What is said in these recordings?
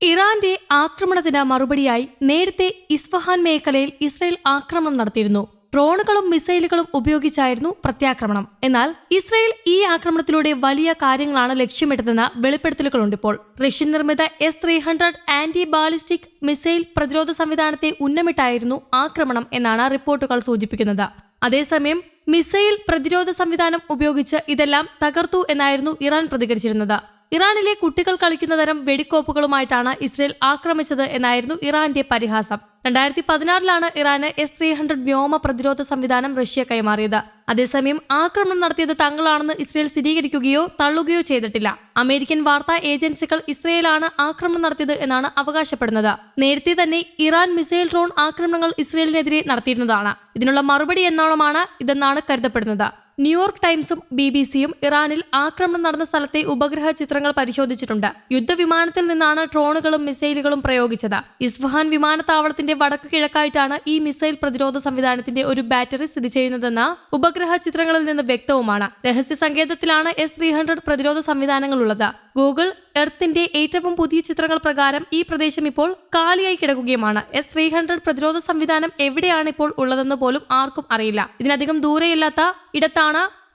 ഇറാന്റെ ആക്രമണത്തിന് മറുപടിയായി നേരത്തെ ഇസ്ഫഹാൻ മേഖലയിൽ ഇസ്രയേൽ ആക്രമണം നടത്തിയിരുന്നു. ഡ്രോണുകളും മിസൈലുകളും ഉപയോഗിച്ചായിരുന്നു പ്രത്യാക്രമണം. എന്നാൽ ഇസ്രയേൽ ഈ ആക്രമണത്തിലൂടെ വലിയ കാര്യങ്ങളാണ് ലക്ഷ്യമിട്ടതെന്ന വെളിപ്പെടുത്തലുകളുണ്ട്. ഇപ്പോൾ റഷ്യൻ നിർമ്മിത S-300 ആന്റി ബാലിസ്റ്റിക് മിസൈൽ പ്രതിരോധ സംവിധാനത്തെ ഉന്നമിട്ടായിരുന്നു ആക്രമണം എന്നാണ് റിപ്പോർട്ടുകൾ സൂചിപ്പിക്കുന്നത്. അതേസമയം മിസൈൽ പ്രതിരോധ സംവിധാനം ഉപയോഗിച്ച് ഇതെല്ലാം തകർത്തു എന്നായിരുന്നു ഇറാൻ പ്രതികരിച്ചിരുന്നത്. ഇറാനിലെ കുട്ടികൾ കളിക്കുന്ന തരം വെടിക്കോപ്പുകളുമായിട്ടാണ് ഇസ്രയേൽ ആക്രമിച്ചത് എന്നായിരുന്നു ഇറാന്റെ പരിഹാസം. 2016 ഇറാന് S-300 വ്യോമ പ്രതിരോധ സംവിധാനം റഷ്യ കൈമാറിയത്. അതേസമയം ആക്രമണം നടത്തിയത് തങ്ങളാണെന്ന് ഇസ്രയേൽ സ്ഥിരീകരിക്കുകയോ തള്ളുകയോ ചെയ്തിട്ടില്ല. അമേരിക്കൻ വാർത്താ ഏജൻസികൾ ഇസ്രയേലാണ് ആക്രമണം നടത്തിയത് എന്നാണ് അവകാശപ്പെടുന്നത്. നേരത്തെ തന്നെ ഇറാൻ മിസൈൽ ഡ്രോൺ ആക്രമണങ്ങൾ ഇസ്രയേലിനെതിരെ നടത്തിയിരുന്നതാണ്. ഇതിനുള്ള മറുപടി എന്നോണമാണ് ഇതെന്നാണ് കരുതപ്പെടുന്നത്. ന്യൂയോർക്ക് ടൈംസും BBC-യും ഇറാനിൽ ആക്രമണം നടന്ന സ്ഥലത്തെ ഉപഗ്രഹ ചിത്രങ്ങൾ പരിശോധിച്ചിട്ടുണ്ട്. യുദ്ധവിമാനത്തിൽ നിന്നാണ് ഡ്രോണുകളും മിസൈലുകളും പ്രയോഗിച്ചത്. ഇസ്ഫഹാൻ വിമാനത്താവളത്തിന്റെ വടക്ക് കിഴക്കായിട്ടാണ് ഈ മിസൈൽ പ്രതിരോധ സംവിധാനത്തിന്റെ ഒരു ബാറ്ററി സ്ഥിതി ചെയ്യുന്നതെന്ന ഉപഗ്രഹ ചിത്രങ്ങളിൽ നിന്ന് വ്യക്തവുമാണ്. രഹസ്യ സങ്കേതത്തിലാണ് S-300 പ്രതിരോധ സംവിധാനങ്ങളുള്ളത്. ഗൂഗിൾ എർത്തിന്റെ ഏറ്റവും പുതിയ ചിത്രങ്ങൾ പ്രകാരം ഈ പ്രദേശം ഇപ്പോൾ കാലിയായി കിടക്കുകയുമാണ്. S-300 പ്രതിരോധ സംവിധാനം എവിടെയാണ് ഇപ്പോൾ ഉള്ളതെന്ന് പോലും ആർക്കും അറിയില്ല. ഇതിനധികം ദൂരെയില്ലാത്ത ഇടത്താണ്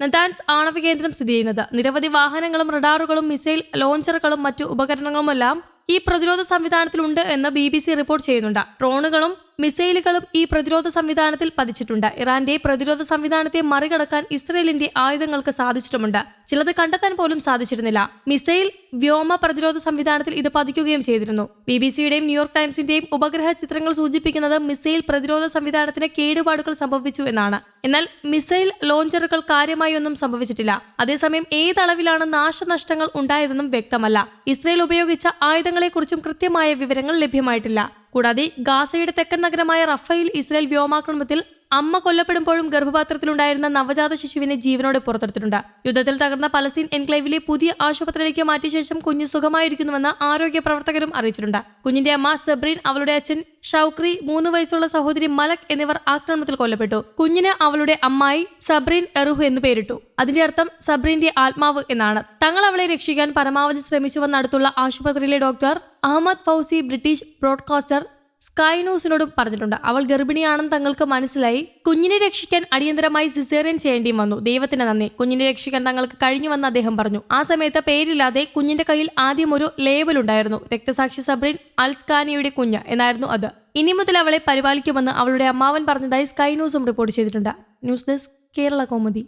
നതാൻസ് ആണവ കേന്ദ്രം സ്ഥിതി ചെയ്യുന്നത്. നിരവധി വാഹനങ്ങളും റഡാറുകളും മിസൈൽ ലോഞ്ചറുകളും മറ്റു ഉപകരണങ്ങളുമെല്ലാം ഈ പ്രതിരോധ സംവിധാനത്തിലുണ്ട് എന്ന് BBC റിപ്പോർട്ട് ചെയ്യുന്നുണ്ട്. ഡ്രോണുകളും മിസൈലുകളും ഈ പ്രതിരോധ സംവിധാനത്തിൽ പതിച്ചിട്ടുണ്ട്. ഇറാന്റെ പ്രതിരോധ സംവിധാനത്തെ മറികടക്കാൻ ഇസ്രയേലിന്റെ ആയുധങ്ങൾക്ക് സാധിച്ചിട്ടുമുണ്ട്. ചിലത് കണ്ടെത്താൻ പോലും സാധിച്ചിരുന്നില്ല. മിസൈൽ വ്യോമ പ്രതിരോധ സംവിധാനത്തിൽ ഇത് പതിക്കുകയും ചെയ്തിരുന്നു. BBC-യുടെയും ന്യൂയോർക്ക് ടൈംസിന്റെയും ഉപഗ്രഹ ചിത്രങ്ങൾ സൂചിപ്പിക്കുന്നത് മിസൈൽ പ്രതിരോധ സംവിധാനത്തിന് കേടുപാടുകൾ സംഭവിച്ചു എന്നാണ്. എന്നാൽ മിസൈൽ ലോഞ്ചറുകൾ കാര്യമായി ഒന്നും സംഭവിച്ചിട്ടില്ല. അതേസമയം ഏതളവിലാണ് നാശനഷ്ടങ്ങൾ ഉണ്ടായതെന്നും വ്യക്തമല്ല. ഇസ്രയേൽ ഉപയോഗിച്ച ആയുധങ്ങളെക്കുറിച്ചും കൃത്യമായ വിവരങ്ങൾ ലഭ്യമായിട്ടില്ല. കൂടാതെ ഗാസയുടെ തെക്കൻ നഗരമായ റഫയിൽ ഇസ്രയേൽ വ്യോമാക്രമണത്തിൽ അമ്മ കൊല്ലപ്പെടുമ്പോഴും ഗർഭപാത്രത്തിലുണ്ടായിരുന്ന നവജാത ശിശുവിനെ ജീവനോടെ പുറത്തെടുത്തിട്ടുണ്ട്. യുദ്ധത്തിൽ തകർന്ന പലസ്തീൻ എൻക്ലേവിലെ പുതിയ ആശുപത്രിയിലേക്ക് മാറ്റിയ ശേഷം കുഞ്ഞ് സുഖമായിരിക്കുന്നുവെന്ന് ആരോഗ്യ പ്രവർത്തകരും അറിയിച്ചിട്ടുണ്ട്. കുഞ്ഞിന്റെ അമ്മ സബ്രീൻ, അവളുടെ അച്ഛൻ ഷൗക്രി, 3 വയസ്സുള്ള സഹോദരി മലക് എന്നിവർ ആക്രമണത്തിൽ കൊല്ലപ്പെട്ടു. കുഞ്ഞിന് അവളുടെ അമ്മായി സബ്രീൻ എറുഹു എന്ന് പേരിട്ടു. അതിന്റെ അർത്ഥം സബ്രീന്റെ ആത്മാവ് എന്നാണ്. തങ്ങൾ അവളെ രക്ഷിക്കാൻ പരമാവധി ശ്രമിച്ചുവെന്ന് അടുത്തുള്ള ആശുപത്രിയിലെ doctor Ahmed Fawzi British broadcaster Sky ന്യൂസിനോടും പറഞ്ഞിട്ടുണ്ട്. അവൾ ഗർഭിണിയാണെന്ന് തങ്ങൾക്ക് മനസ്സിലായി. കുഞ്ഞിനെ രക്ഷിക്കാൻ അടിയന്തരമായി സിസേറിയൻ ചെയ്യേണ്ടിയും വന്നു. ദൈവത്തിന് നന്ദി, കുഞ്ഞിനെ രക്ഷിക്കാൻ തങ്ങൾക്ക് കഴിഞ്ഞുവെന്ന് അദ്ദേഹം പറഞ്ഞു. ആ സമയത്ത് പേരില്ലാതെ കുഞ്ഞിന്റെ കയ്യിൽ ആദ്യം ഒരു ലേബൽ ഉണ്ടായിരുന്നു. രക്തസാക്ഷി സബ്രീൻ അൽസ്കാനിയുടെ കുഞ്ഞ് എന്നായിരുന്നു അത്. ഇനി മുതൽ അവളെ പരിപാലിക്കുമെന്ന് അവളുടെ അമ്മാവൻ പറഞ്ഞതായി സ്കൈ ന്യൂസും റിപ്പോർട്ട് ചെയ്തിട്ടുണ്ട്. News desk, Kerala Kaumudi.